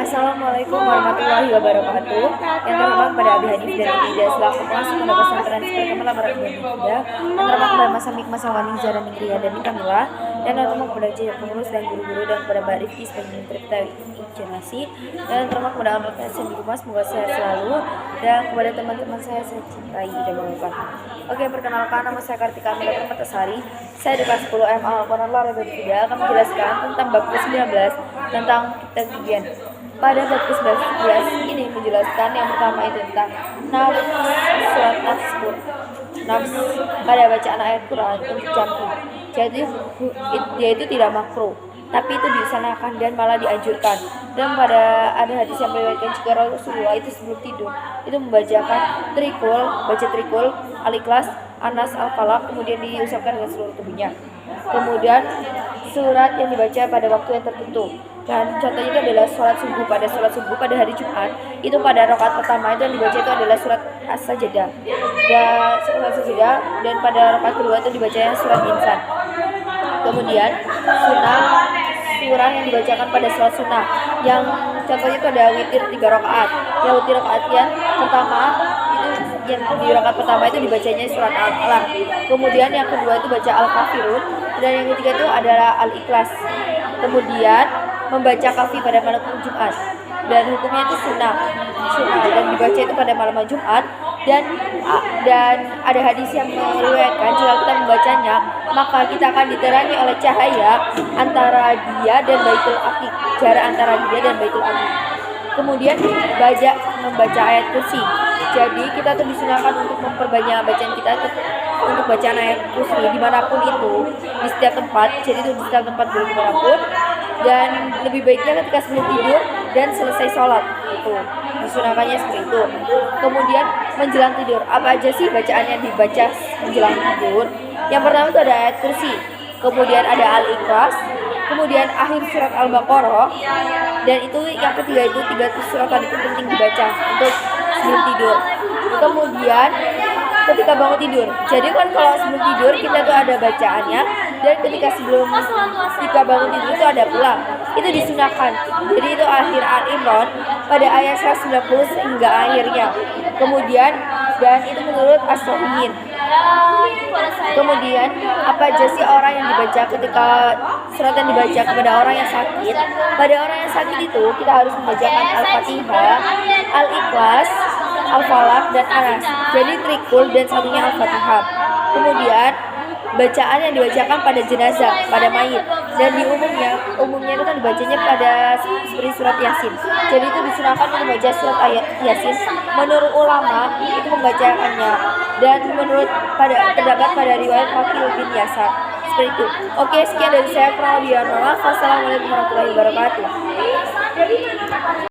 Assalamualaikum warahmatullahi wabarakatuh. Yang terhormat pada Abi Hanif dan Tidak selaku pengasuh Pondok Pesantren Seperti Kemala Barat dan Tidak. Yang terhormat kepada Mas Amik, Mas Awani, Zara Ningriya dan Kamila. Dan yang terhormat kepada pengurus dan guru-guru dan kepada Mbak Rifki sebagai menteri generasi. Dan yang terhormat kepada anak PSN di rumah, semoga sehat selalu. Dan kepada teman-teman saya cintai dan banggakan. Oke, perkenalkan, nama saya Kartika Amila Permatasari. Saya di kelas 10 MA Al-Quran dan Tidak akan menjelaskan tentang bab ke-19 tentang ketinggian. Pada bab ke-19 ini menjelaskan yang pertama itu tentang nafs, surat nafs pada bacaan ayat Quran untuk jam'i. Jadi dia itu tidak makruh, tapi itu diusahakan dan malah dianjurkan. Dan pada ada hadis yang meriwayatkan jika Rasulullah itu sebelum tidur itu membacakan baca trikul, Al-Ikhlas, Anas, Al-Falaq, kemudian diucapkan dengan seluruh tubuhnya. Kemudian surat yang dibaca pada waktu yang tertentu. Dan contohnya itu adalah sholat subuh pada hari Jumat. Itu pada rakaat pertama itu yang dibaca itu adalah surat As-Sajdah. Dan pada rakaat kedua itu dibacanya surat Insan. Kemudian surah yang dibacakan pada sholat sunnah. Yang contohnya itu ada witir 3 rakaat. Yang witir rakaat yang pertama yang di rakaat pertama itu dibacanya surat Al-Alaq. Kemudian yang kedua itu baca Al-Kafirun, dan yang ketiga itu adalah Al-Ikhlas. Kemudian membaca kafi pada malam Jumat, dan hukumnya itu sunnah dan dibaca itu pada malam Jumat. Dan ada hadis yang meriwayatkan jika kita membacanya maka kita akan diterangi oleh cahaya antara dia dan Baitul Atiq, jarak antara dia dan Baitul Atiq. Kemudian membaca ayat kursi. Jadi kita tuh disunahkan untuk memperbanyak bacaan kita untuk bacaan ayat kursi dimanapun itu, di setiap tempat. Jadi itu di setiap tempat boleh dimanapun. Dan lebih baiknya ketika sebelum tidur dan selesai sholat, itu disunahkannya seperti itu. Kemudian menjelang tidur, apa aja sih bacaan yang dibaca menjelang tidur? Yang pertama itu ada ayat kursi, kemudian ada Al-Ikhlas, kemudian akhir surat Al-Baqarah, dan itu yang ketiga itu 3 surat tadi itu penting dibaca untuk sebelum tidur. Kemudian ketika bangun tidur, jadi kan kalau sebelum tidur kita tuh ada bacaannya, dan ketika bangun tidur itu ada pula, itu disunahkan. Jadi itu akhir Al-Imran pada ayat 190 hingga akhirnya. Kemudian dan itu menurut As-Sahihin. Kemudian apa aja sih orang yang dibaca ketika surat yang dibaca kepada orang yang sakit? Pada orang yang sakit itu kita harus membacakan Al-Fatihah, Al-Ikhlas, Al-Falaq, dan Anas. Jadi trikul dan satunya Al-Fatihah. Kemudian bacaan yang dibacakan pada jenazah, pada mayit, dan di umumnya itu kan dibacanya pada seperti surat Yasin. Jadi itu disunahkan untuk membaca surat ayat Yasin. Menurut ulama itu membacakannya, dan terdapat pada riwayat Wakil bin Yasar seperti itu. Oke, sekian dari saya, kurang lebih mohon maaf. Wassalamualaikum warahmatullahi wabarakatuh.